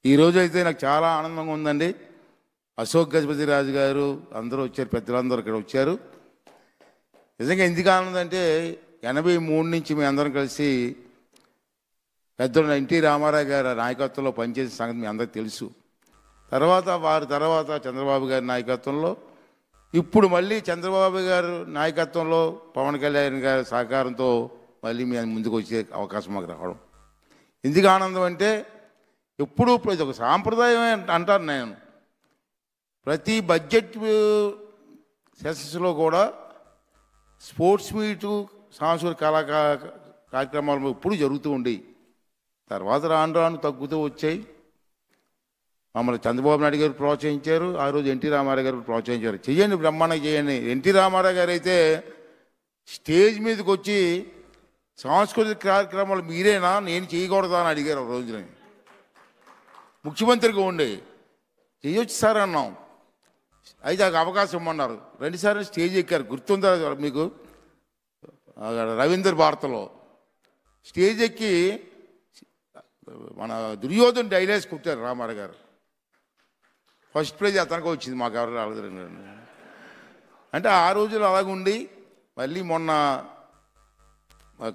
ఈరోజు అయితే నాకు చాలా ఆనందంగా ఉందండి. అశోక్ గజపతి రాజు గారు అందరూ వచ్చారు, పెద్దలందరూ ఇక్కడ వచ్చారు. నిజంగా ఎందుకు ఆనందం అంటే 83 నుంచి మీ అందరం కలిసి పెద్దలు ఎన్టీ రామారావు గారి నాయకత్వంలో పనిచేసిన సంగతి మీ అందరికీ తెలుసు. వారి తర్వాత చంద్రబాబు గారి నాయకత్వంలో, ఇప్పుడు మళ్ళీ చంద్రబాబు గారు నాయకత్వంలో పవన్ కళ్యాణ్ గారి సహకారంతో మళ్ళీ మీ ముందుకు వచ్చే అవకాశం మాకు రావడం ఎందుకు ఆనందం అంటే, ఎప్పుడు ఇది ఒక సాంప్రదాయం అంటాను నేను. ప్రతి బడ్జెట్ సెషన్స్లో కూడా స్పోర్ట్స్ మీటు, సాంస్కృతిక కార్యక్రమాలు ఎప్పుడు జరుగుతూ ఉండేవి. తర్వాత రాను రాను తగ్గుతూ వచ్చాయి. మమ్మల్ని చంద్రబాబు నాయుడు గారు ప్రోత్సహించారు, ఆ రోజు ఎన్టీ రామారావు గారు ప్రోత్సహించారు. చెయ్యండి, బ్రహ్మాండంగా చేయండి. ఎన్టీ రామారావు గారు అయితే స్టేజ్ మీదకి వచ్చి సాంస్కృతిక కార్యక్రమాలు మీరేనా, నేను చేయకూడదా అని అడిగారు ఆ రోజున. ముఖ్యమంత్రిగా ఉండి చేయొచ్చు సార్ అన్నాం. అయితే నాకు అవకాశం ఇమ్మన్నారు. 2 సార్లు స్టేజ్ ఎక్కారు, గుర్తుందా మీకు? రవీంద్ర భారతిలో స్టేజ్ ఎక్కి మన దుర్యోధన డైలాగ్స్ కుట్టారు రామారావు గారు. ఫస్ట్ ప్రైజ్ అతనికి వచ్చింది, మాకు ఎవరు రాలేదు. అంటే ఆ రోజులు అలాగుండి మళ్ళీ మొన్న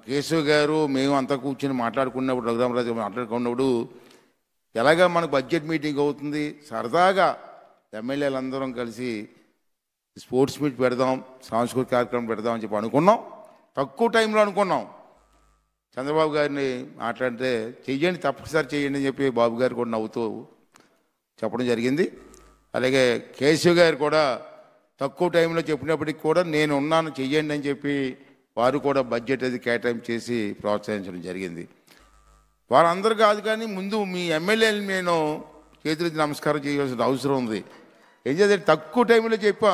కేశవ్ గారు మేము అంతా కూర్చొని మాట్లాడుకున్నప్పుడు, రఘురామరాజు మాట్లాడుకున్నప్పుడు ఎలాగా మనకు బడ్జెట్ మీటింగ్ అవుతుంది, సరదాగా ఎమ్మెల్యేలు అందరం కలిసి స్పోర్ట్స్ మీట్ పెడదాం, సాంస్కృతిక కార్యక్రమం పెడదాం అని చెప్పి అనుకున్నాం. తక్కువ టైంలో అనుకున్నాం. చంద్రబాబు గారిని మాట్లాడితే చెయ్యండి, తప్పనిసరి చేయండి అని చెప్పి బాబు గారు కూడా నవ్వుతూ చెప్పడం జరిగింది. అలాగే కేశవ్ గారు కూడా తక్కువ టైంలో చెప్పినప్పటికి కూడా నేను ఉన్నాను చెయ్యండి అని చెప్పి వారు కూడా బడ్జెట్ అది కేటాయింపు చేసి ప్రోత్సహించడం జరిగింది. వారందరూ కాదు కానీ ముందు మీ ఎమ్మెల్యేలు నేను చేతులెత్తి నమస్కారం చేయవలసిన అవసరం ఉంది. ఏం చేద్దాం, తక్కువ టైంలో చెప్పా,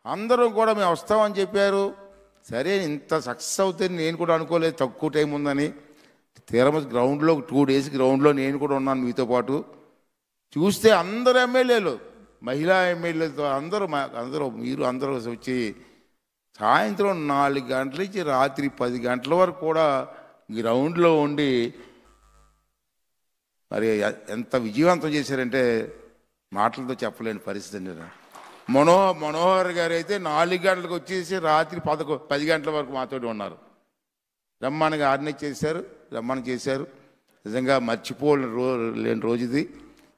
అందరూ కూడా మేము వస్తామని చెప్పారు. సరే, ఇంత సక్సెస్ అవుతుంది నేను కూడా అనుకోలేదు, తక్కువ టైం ఉందని. తిరుమల గ్రౌండ్లో 2 days గ్రౌండ్లో నేను కూడా ఉన్నాను మీతో పాటు. చూస్తే అందరు ఎమ్మెల్యేలు, మహిళా ఎమ్మెల్యేలతో అందరూ మీరు అందరూ వచ్చి సాయంత్రం 4 గంటల నుంచి రాత్రి 10 గంటల వరకు కూడా గ్రౌండ్లో ఉండి మరి ఎంత విజయవంతం చేశారంటే మాటలతో చెప్పలేని పరిస్థితి అండి. మనోహర్ గారు అయితే 4 గంటలకు వచ్చేసి రాత్రి 10 గంటల వరకు మాతోటి ఉన్నారు. రమ్మనగా రమ్మని చేశారు. నిజంగా మర్చిపోలేని రోజు ఇది.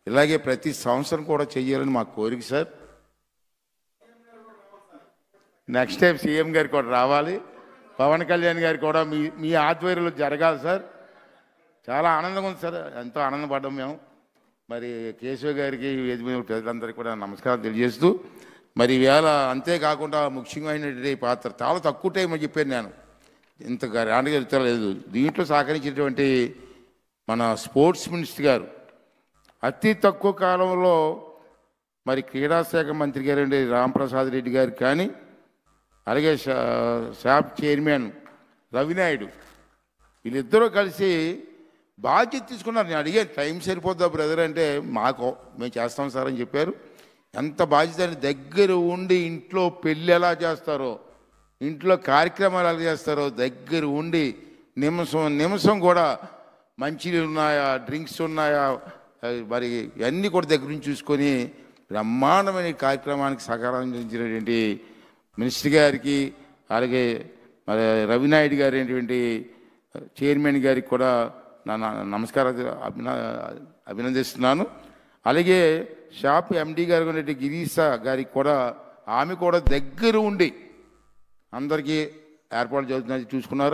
ఇలాగే ప్రతి సంవత్సరం కూడా చెయ్యాలని మా కోరిక సార్. నెక్స్ట్ టైం సీఎం గారు కూడా రావాలి, పవన్ కళ్యాణ్ గారు కూడా మీ ఆధ్వర్యంలో జరగాలి సార్. చాలా ఆనందంగా ఉంది సార్, ఎంతో ఆనందపడ్డాం మేము. మరి కేశవ్ గారికి, వేదిక మీద ప్రజలందరికీ కూడా నమస్కారం తెలియజేస్తూ, మరి వేళ అంతేకాకుండా ముఖ్యమైనటువంటి పాత్ర చాలా తక్కువ టైం అని చెప్పాను నేను, ఇంత గ్రాండ్గా జరుగుతలేదు. దీంట్లో సహకరించినటువంటి మన స్పోర్ట్స్ మినిస్టర్ గారు అతి తక్కువ కాలంలో మరి క్రీడాశాఖ మంత్రి గారండి రాంప్రసాద్ రెడ్డి గారు కానీ, అలాగే షాప్ చైర్మన్ రవినాయుడు, వీళ్ళిద్దరూ కలిసి బాధ్యత తీసుకున్నారు. నేను అడిగాను, టైం సరిపోద్దా బ్రదర్ అంటే, మేము చేస్తాం సార్ అని చెప్పారు. ఎంత బాధ్యత, దగ్గర ఉండి ఇంట్లో పెళ్ళి ఎలా చేస్తారో, ఇంట్లో కార్యక్రమాలు ఎలా చేస్తారో దగ్గర ఉండి నిమిషం కూడా మంచినీళ్ళు ఉన్నాయా, డ్రింక్స్ ఉన్నాయా, మరి ఇవన్నీ కూడా దగ్గర నుంచి చూసుకొని బ్రహ్మాండమైన కార్యక్రమానికి సహకరించినటువంటి మినిస్టర్ గారికి, అలాగే మరి రవినాయుడు గారు అనేటువంటి చైర్మన్ గారికి కూడా నా నమస్కారాలు అభినందిస్తున్నాను. అలాగే షాప్ ఎండి గారు అనేటువంటి గిరీష గారికి కూడా, ఆమె కూడా దగ్గర ఉండి అందరికీ ఏర్పాటు జరుగుతుందని చూసుకున్నారు.